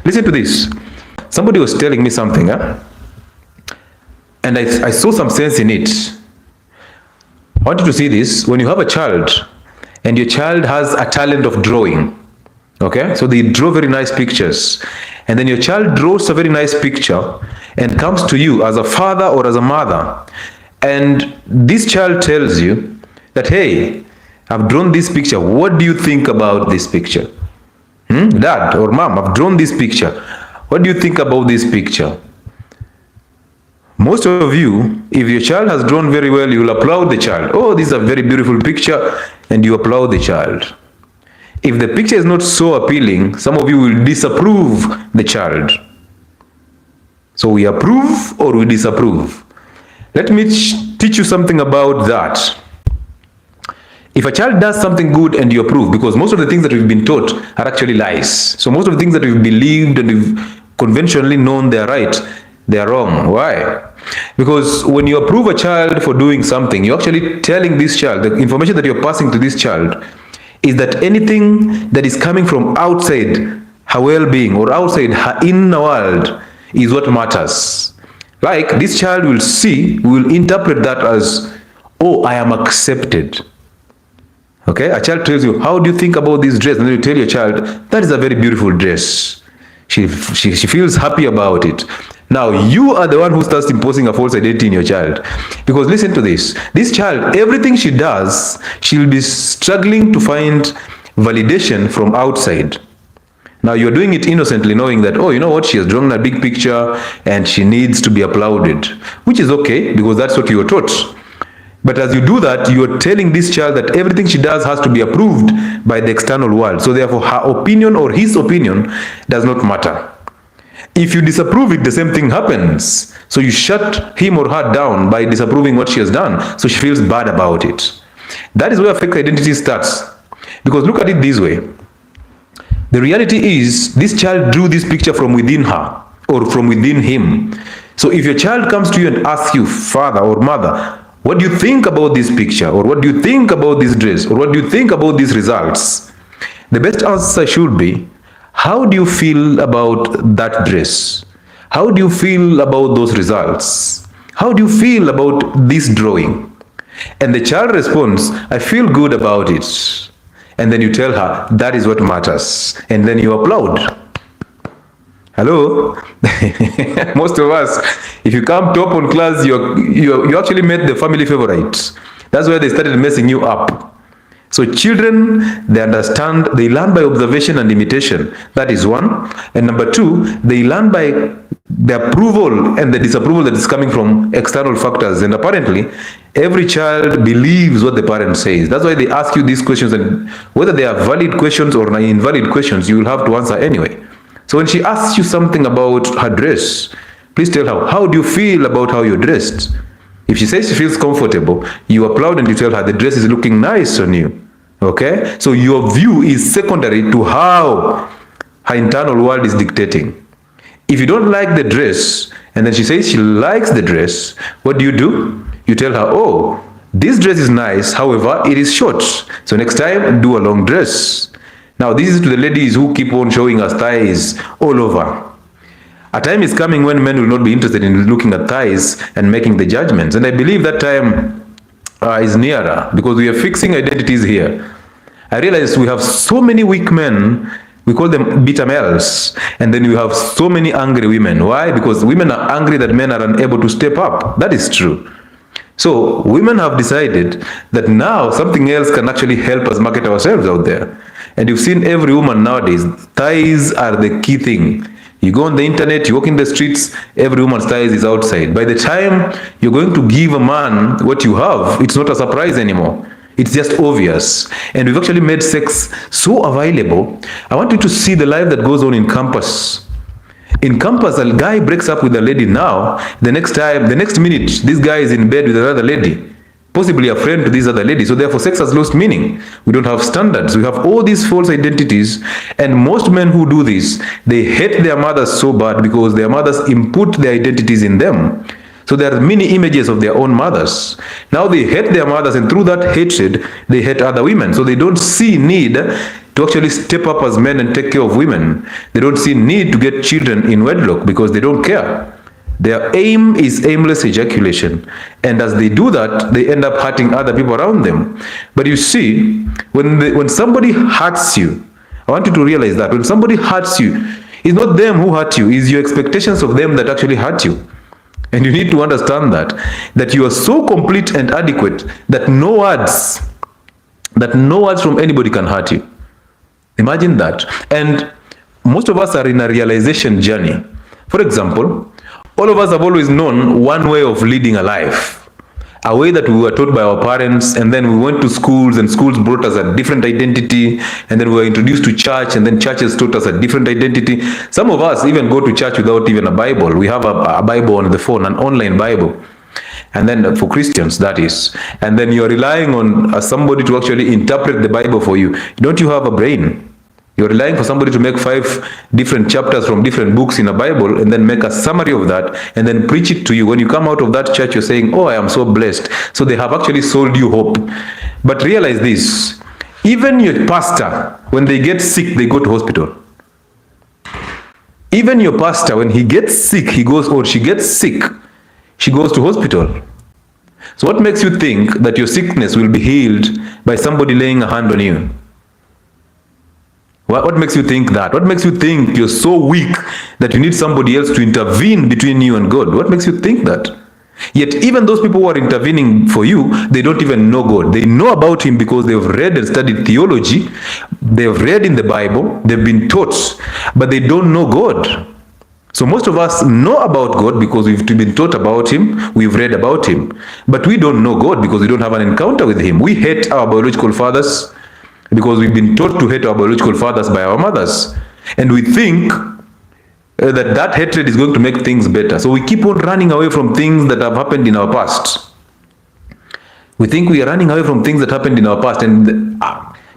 Listen to this. Somebody was telling me something, and I saw some sense in it. I want you to see this. When you have a child, and your child has a talent of drawing, okay? So they draw very nice pictures. And then your child draws a very nice picture and comes to you as a father or as a mother. And this child tells you that, hey, I've drawn this picture. What do you think about this picture? Dad or mom, I've drawn this picture. What do you think about this picture? Most of you, if your child has drawn very well, you will applaud the child. Oh, this is a very beautiful picture, and you applaud the child. If the picture is not so appealing, some of you will disapprove the child. So we approve or we disapprove. Let me teach you something about that. If a child does something good and you approve, because most of the things that we've been taught are actually lies. So most of the things that we've believed and we've conventionally known they are right, they are wrong. Why? Because when you approve a child for doing something, you're actually telling this child, the information that you're passing to this child is that anything that is coming from outside her well-being or outside her inner world is what matters. Like this child will interpret that as, oh, I am accepted. Okay, a child tells you, how do you think about this dress? And then you tell your child, that is a very beautiful dress. She feels happy about it. Now, you are the one who starts imposing a false identity in your child. Because listen to this. This child, everything she does, she'll be struggling to find validation from outside. Now, you're doing it innocently, knowing that, oh, you know what, she has drawn a big picture and she needs to be applauded. Which is okay, because that's what you were taught. But as you do that, you are telling this child that everything she does has to be approved by the external world. So therefore, her opinion or his opinion does not matter. If you disapprove it, the same thing happens. So you shut him or her down by disapproving what she has done. So she feels bad about it. That is where fake identity starts. Because look at it this way. The reality is, this child drew this picture from within her or from within him. So if your child comes to you and asks you, father or mother, what do you think about this picture? Or what do you think about this dress? Or what do you think about these results? The best answer should be, how do you feel about that dress? How do you feel about those results? How do you feel about this drawing? And the child responds, I feel good about it. And then you tell her, that is what matters. And then you applaud. Hello? Most of us, if you come top on class, you actually made the family favorite. That's where they started messing you up. So children, they understand, they learn by observation and imitation. That is one. And number two, they learn by the approval and the disapproval that is coming from external factors. And apparently, every child believes what the parent says. That's why they ask you these questions, and whether they are valid questions or invalid questions, you will have to answer anyway. So when she asks you something about her dress, please tell her, how do you feel about how you're dressed? If she says she feels comfortable, you applaud and you tell her the dress is looking nice on you. Okay? So your view is secondary to how her internal world is dictating. If you don't like the dress, and then she says she likes the dress, what do? You tell her, oh, this dress is nice, however, it is short. So next time, do a long dress. Now, this is to the ladies who keep on showing us thighs all over. A time is coming when men will not be interested in looking at thighs and making the judgments. And I believe that time is nearer, because we are fixing identities here. I realize we have so many weak men, we call them beta males, and then we have so many angry women. Why? Because women are angry that men are unable to step up. That is true. So women have decided that now something else can actually help us market ourselves out there. And you've seen every woman nowadays, thighs are the key thing. You go on the internet, you walk in the streets, every woman's thighs is outside. By the time you're going to give a man what you have, it's not a surprise anymore. It's just obvious. And we've actually made sex so available. I want you to see the life that goes on in campus. In campus, a guy breaks up with a lady now. The next minute, this guy is in bed with another lady, possibly a friend to this other lady. So therefore, sex has lost meaning. We don't have standards. We have all these false identities. And most men who do this, they hate their mothers so bad because their mothers input their identities in them. So there are many images of their own mothers. Now they hate their mothers, and through that hatred, they hate other women. So they don't see need to actually step up as men and take care of women. They don't see need to get children in wedlock because they don't care. Their aim is aimless ejaculation. And as they do that, they end up hurting other people around them. But you see, when somebody hurts you, I want you to realize that when somebody hurts you, it's not them who hurt you, it's your expectations of them that actually hurt you. And you need to understand that you are so complete and adequate that no words from anybody can hurt you. Imagine that. And most of us are in a realization journey. For example, all of us have always known one way of leading a life, a way that we were taught by our parents, and then we went to schools, and schools brought us a different identity, and then we were introduced to church, and then churches taught us a different identity. Some of us even go to church without even a Bible. We have a Bible on the phone, an online Bible. And then for Christians, that is. And then you're relying on somebody to actually interpret the Bible for you. Don't you have a brain? You're relying for somebody to make 5 different chapters from different books in a Bible and then make a summary of that and then preach it to you. When you come out of that church, you're saying, oh, I am so blessed. So they have actually sold you hope. But realize this, even your pastor, when they get sick, they go to hospital. Even your pastor, when he gets sick, he goes, or she gets sick, she goes to hospital. So what makes you think that your sickness will be healed by somebody laying a hand on you? What makes you think that? What makes you think you're so weak that you need somebody else to intervene between you and God? What makes you think that? Yet even those people who are intervening for you, they don't even know God. They know about Him because they've read and studied theology, they've read in the Bible, they've been taught, but they don't know God. So most of us know about God because we've been taught about Him, we've read about Him, but we don't know God because we don't have an encounter with Him. We hate our biological fathers because we've been taught to hate our biological fathers by our mothers. And we think that hatred is going to make things better. So we keep on running away from things that have happened in our past. We think we are running away from things that happened in our past, and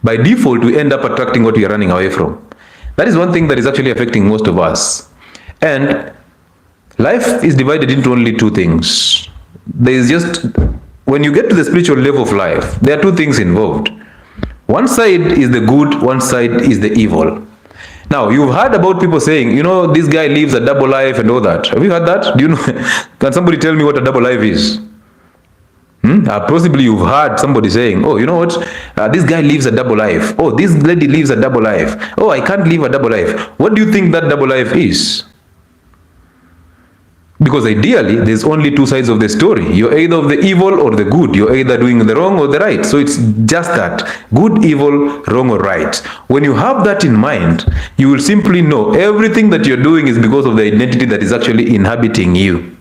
by default, we end up attracting what we are running away from. That is one thing that is actually affecting most of us. And life is divided into only 2 things. There is just, when you get to the spiritual level of life, there are 2 things involved. One side is the good, one side is the evil. Now, you've heard about people saying, you know, this guy lives a double life and all that. Have you heard that? Do you know? Can somebody tell me what a double life is? Possibly you've heard somebody saying, oh, you know what? This guy lives a double life. Oh, this lady lives a double life. Oh, I can't live a double life. What do you think that double life is? Because ideally, there's only 2 sides of the story. You're either of the evil or the good. You're either doing the wrong or the right. So it's just that. Good, evil, wrong or right. When you have that in mind, you will simply know everything that you're doing is because of the identity that is actually inhabiting you.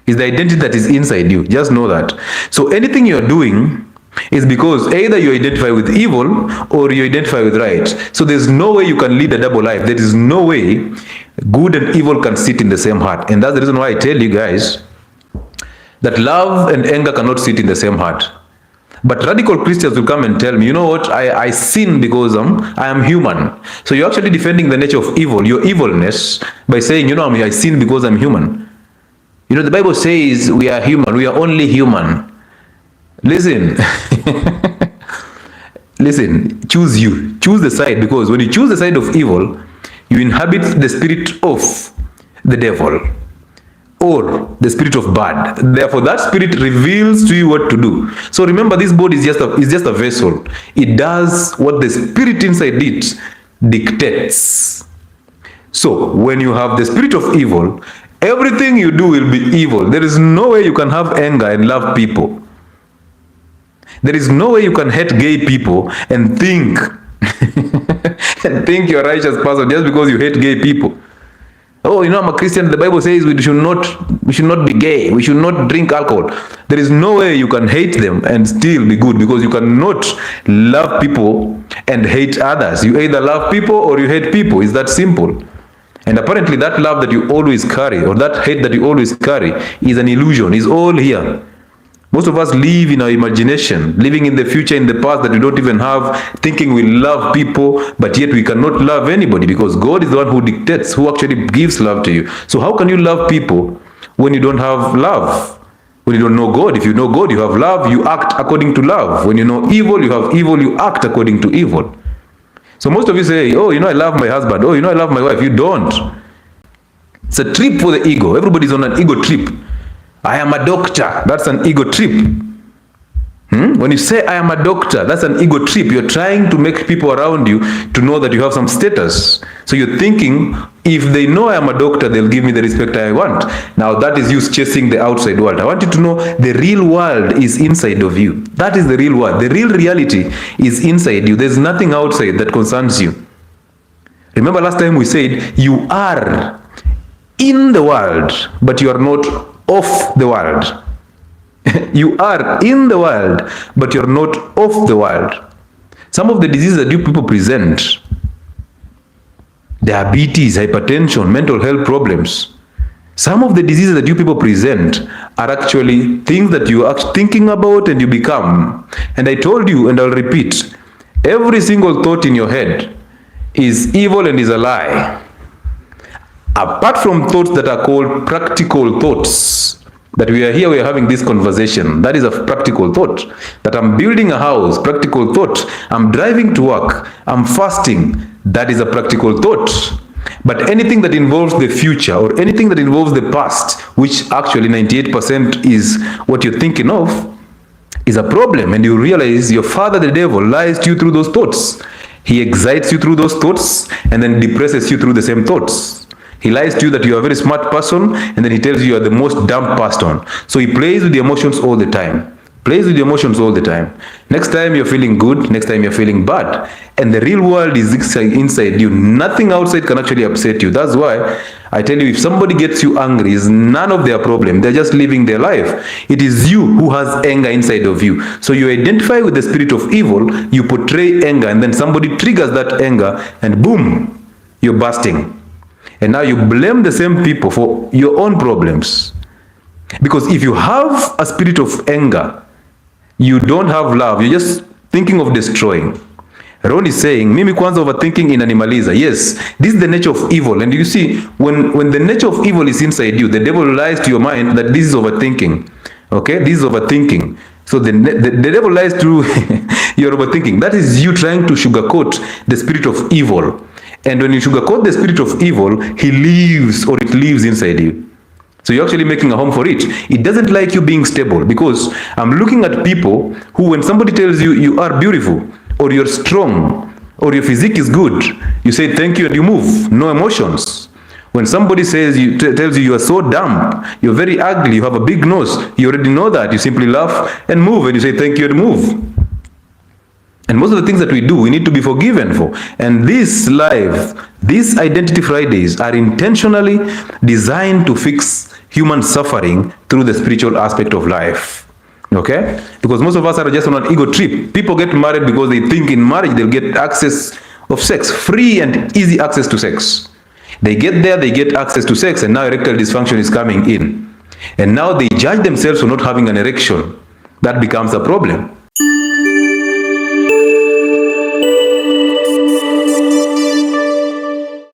It's the identity that is inside you. Just know that. So anything you're doing is because either you identify with evil or you identify with right. So there's no way you can lead a double life. There is no way good and evil can sit in the same heart. And that's the reason why I tell you guys that love and anger cannot sit in the same heart. But radical Christians will come and tell me, you know what, I sin because I am human. So you're actually defending the nature of evil, your evilness, by saying, you know, I sin because I'm human. You know, the Bible says we are human. We are only human. Listen. Listen, choose you. Choose the side, because when you choose the side of evil, you inhabit the spirit of the devil or the spirit of bad. Therefore, that spirit reveals to you what to do. So remember, this body is just a vessel. It does what the spirit inside it dictates. So when you have the spirit of evil, everything you do will be evil. There is no way you can have anger and love people. There is no way you can hate gay people and think and think you're a righteous person just because you hate gay people. Oh, you know, I'm a Christian. The Bible says we should not be gay. We should not drink alcohol. There is no way you can hate them and still be good, because you cannot love people and hate others. You either love people or you hate people. It's that simple. And apparently that love that you always carry, or that hate that you always carry, is an illusion. It's all here. Most of us live in our imagination, living in the future, in the past that we don't even have, thinking we love people, but yet we cannot love anybody, because God is the one who dictates, who actually gives love to you. So how can you love people when you don't have love? When you don't know God? If you know God, you have love, you act according to love. When you know evil, you have evil, you act according to evil. So most of you say, oh, I love my husband. Oh, I love my wife. You don't. It's a trip for the ego. Everybody's on an ego trip. I am a doctor. That's an ego trip. When you say I am a doctor, that's an ego trip. You're trying to make people around you to know that you have some status. So you're thinking, if they know I am a doctor, they'll give me the respect I want. Now that is you chasing the outside world. I want you to know the real world is inside of you. That is the real world. The real reality is inside you. There's nothing outside that concerns you. Remember last time we said you are in the world, but you are not of the world. You are in the world, but you're not of the world. Some of the diseases that you people present, diabetes, hypertension, mental health problems, some of the diseases that you people present are actually things that you are thinking about and you become. And I told you, and I'll repeat, every single thought in your head is evil and is a lie. Apart from thoughts that are called practical thoughts, that we are having this conversation, that is a practical thought. That I'm building a house, practical thought. I'm driving to work, I'm fasting, that is a practical thought. But anything that involves the future or anything that involves the past, which actually 98% is what you're thinking of, is a problem. And you realize your father, the devil, lies to you through those thoughts. He excites you through those thoughts and then depresses you through the same thoughts. He lies to you that you are a very smart person, and then he tells you you are the most dumb person. So he plays with the emotions all the time. Plays with the emotions all the time. Next time you're feeling good, next time you're feeling bad. And the real world is inside you. Nothing outside can actually upset you. That's why I tell you, if somebody gets you angry, it's none of their problem. They're just living their life. It is you who has anger inside of you. So you identify with the spirit of evil, you portray anger, and then somebody triggers that anger, and boom, you're bursting. And now you blame the same people for your own problems. Because if you have a spirit of anger, you don't have love. You're just thinking of destroying. Ron is saying, Mimi kwanza overthinking inanimaliza. Yes, this is the nature of evil. And you see, when the nature of evil is inside you, the devil lies to your mind that this is overthinking. Okay, this is overthinking. So the devil lies through your overthinking. That is you trying to sugarcoat the spirit of evil. And when you sugarcoat the spirit of evil, he lives, or it lives inside you. So you're actually making a home for it. It doesn't like you being stable, because I'm looking at people who, when somebody tells you you are beautiful, or you're strong, or your physique is good, you say thank you and you move. No emotions. When somebody says tells you you are so dumb, you're very ugly, you have a big nose, you already know that. You simply laugh and move, and you say thank you and move. And most of the things that we do, we need to be forgiven for. And this live, these Identity Fridays are intentionally designed to fix human suffering through the spiritual aspect of life. Okay? Because most of us are just on an ego trip. People get married because they think in marriage they'll get access of sex, free and easy access to sex. They get there, they get access to sex, and now erectile dysfunction is coming in. And now they judge themselves for not having an erection. That becomes a problem.